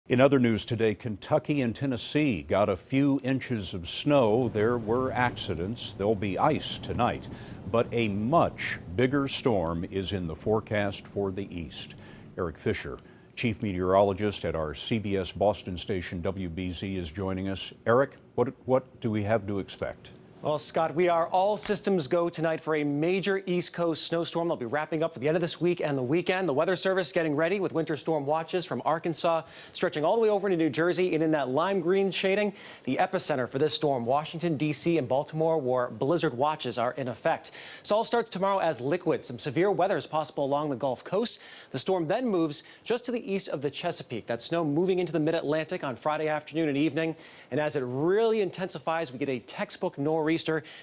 In other news today, Kentucky and Tennessee got a few inches of snow. There were accidents. There'll be ice tonight, but a much bigger storm is in the forecast for the east. Eric Fisher, chief meteorologist at our CBS Boston station WBZ, is joining us. Eric, what do we have to expect? Well, Scott, we are all systems go tonight for a major East Coast snowstorm. They'll be wrapping up for the end of this week and the weekend. The Weather Service getting ready with winter storm watches from Arkansas, stretching all the way over to New Jersey. And in that lime green shading, the epicenter for this storm, Washington, D.C. and Baltimore, where blizzard watches are in effect. So all starts tomorrow as liquid. Some severe weather is possible along the Gulf Coast. The storm then moves just to the east of the Chesapeake. That snow moving into the mid-Atlantic on Friday afternoon and evening. And as it really intensifies, we get a textbook nor'easter.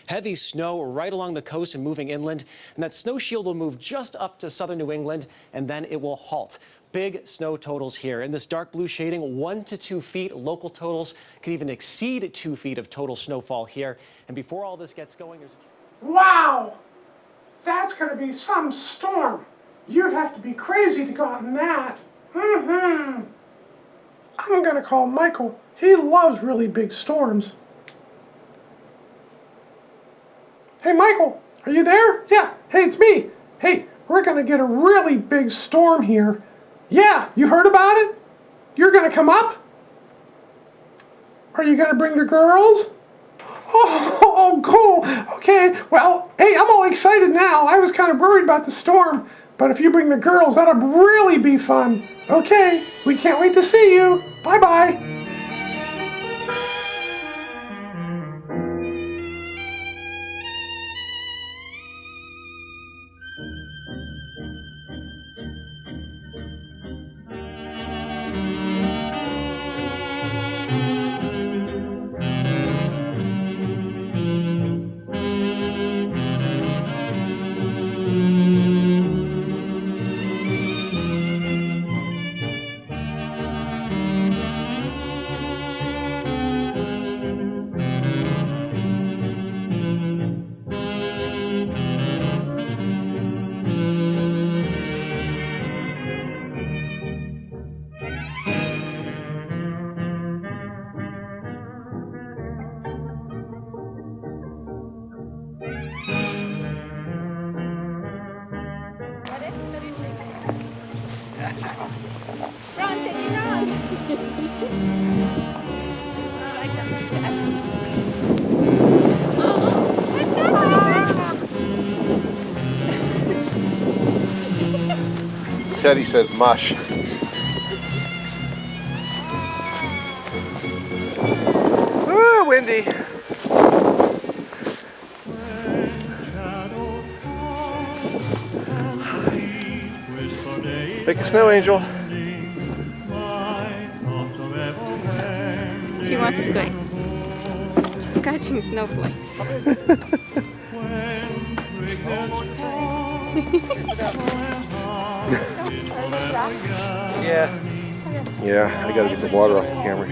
Heavy snow right along the coast and moving inland. And that snow shield will move just up to southern New England, and then it will halt. Big snow totals here. In this dark blue shading, 1 to 2 feet. Local totals could even exceed 2 feet of total snowfall here. And before all this gets going, there's Wow! That's going to be some storm. You'd have to be crazy to go out in that. I'm going to call Michael. He loves really big storms. Hey, Michael, are you there? Yeah, hey, it's me. Hey, we're going to get a really big storm here. Yeah, you heard about it? You're going to come up? Are you going to bring the girls? Oh, cool. Okay, well, hey, I'm all excited now. I was kind of worried about the storm, but if you bring the girls, that'll really be fun. Okay, we can't wait to see you. Bye-bye. Teddy says mush. Ah, windy. Make a snow angel. She wants to go. She's catching snowflakes. Yeah, I gotta get the water off the camera.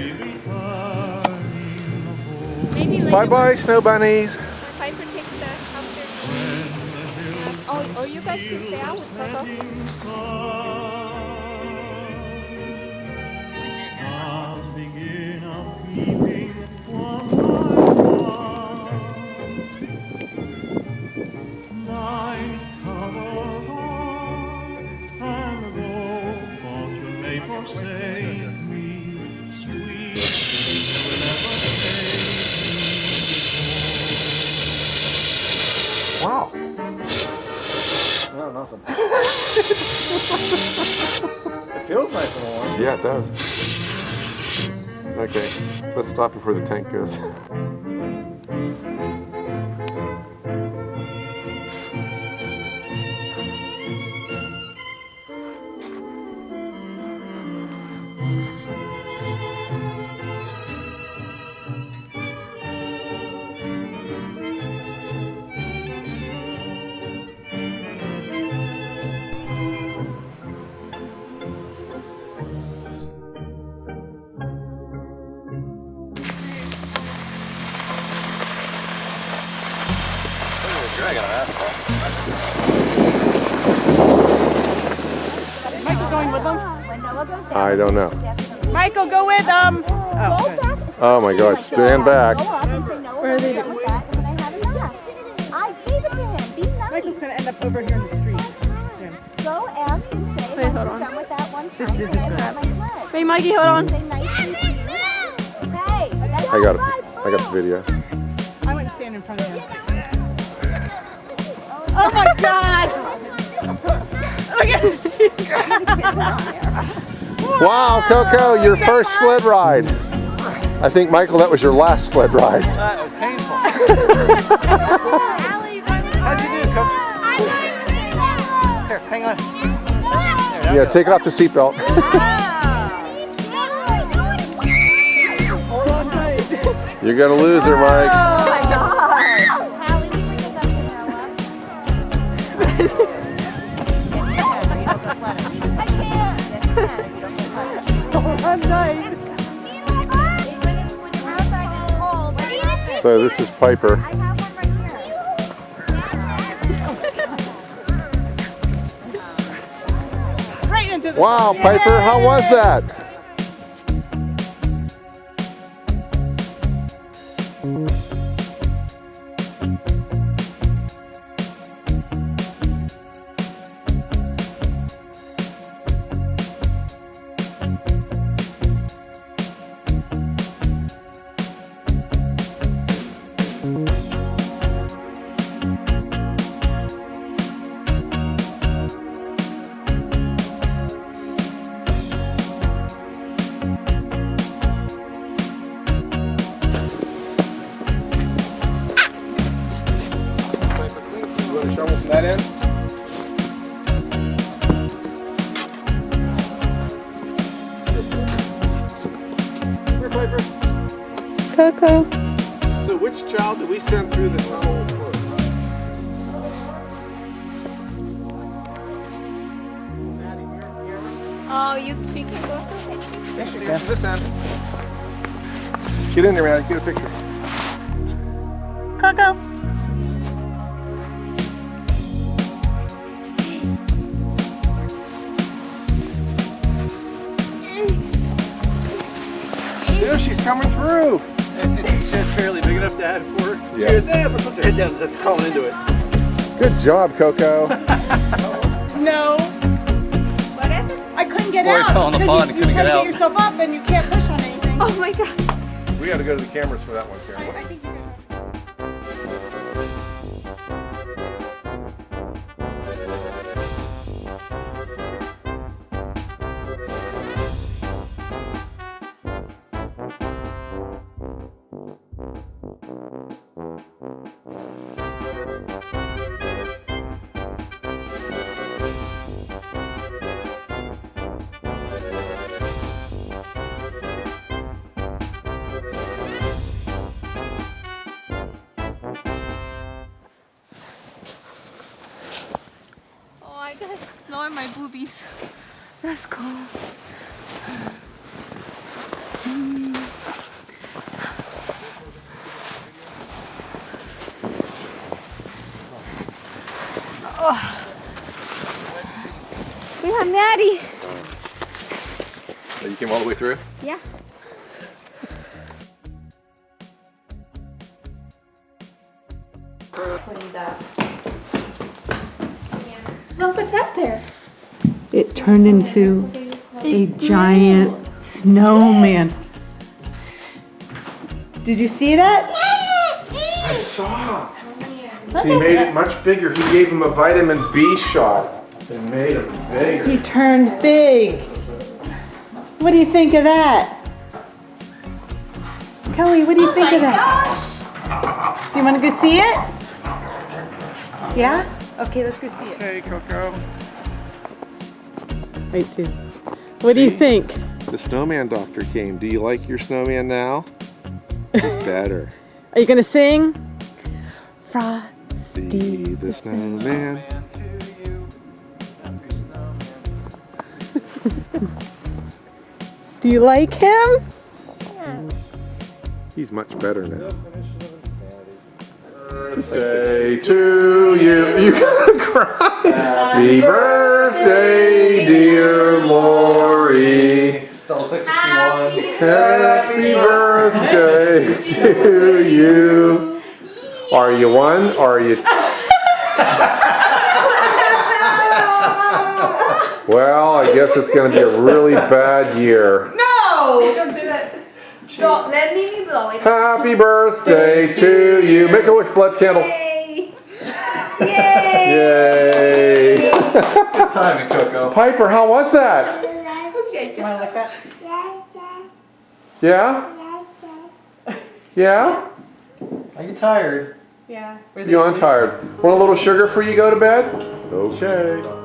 Bye-bye, snow bunnies. Piper takes the after. Oh, you guys can stay out with Coco. Wow. No, nothing. It feels nice and warm. Yeah, it does. Okay, let's stop before the tank goes. Michael going with them? I don't know. Michael, go with them. Oh, good. Oh my God, stand back. Where are they doing? I gave it to him. Be nice. Michael's going to end up over here in the street. Yeah. Go ask and say, wait, hold on. done with that one This time isn't and I good. have my sled. Wait, Mikey, hold on. Say nice to you. Okay. I got the video. I went to stand in front of him. Oh my God! Look at him. Wow, Coco, your first sled ride. I think, Michael, that was your last sled ride. That was painful. How'd you do, Coco? Here, hang on. Yeah, take off the seatbelt. You're gonna lose her, Mike. Oh my God. Hallie, we bring this up to Noah. I can't. I'm nice. When you're outside, it's cold. But that's it. So this is Piper. I have one right here. Right into the Wow, Piper, how was that? You want a shovel from that end? Here, Piper. Coco. So which child do we send through the tunnel first? Oh, you can go through it. Yes, you can. This end. Get in there, man. Get a picture. Coco. There, she's coming through. It's just barely big enough to add for her. Yeah. Cheers. Hey, put her head down. That's crawling into it. Good job, Coco. No. What is it? I couldn't get Boy out. fell in the because pond and you couldn't try get to out. get yourself up and you can't push on anything. Oh my God. We got to go to the cameras for that one, Karen. I think you're gonna... Oh, I got snow in my boobies. That's cool. We have Maddie. You came all the way through? Yeah. Look what's up there. It turned into a giant snowman. Did you see that? I saw. He made it much bigger. He gave him a vitamin B shot and made him bigger. He turned big. What do you think of that? Kelly, what do you think of that? Do you want to go see it? Yeah? Okay, let's go see it. Hey, Coco. Wait, Sue. What do you think? The snowman doctor came. Do you like your snowman now? It's better. Are you gonna sing? Frosty See the snowman. Do you like him? He's much better now. Birthday to you. You gonna cry? Happy birthday, dear Lori. 661. Happy birthday to you. Are you one or are you? Well, I guess it's going to be a really bad year. No! Don't say that. Don't let me blow it. Happy birthday to you. Make a wish blood candle. Yay! Yay! Yay. Good timing, Coco. Piper, how was that? Okay, you want to lick that? Yeah? Yeah? Are you tired? Yeah. You aren't tired. Want a little sugar before you go to bed? Okay.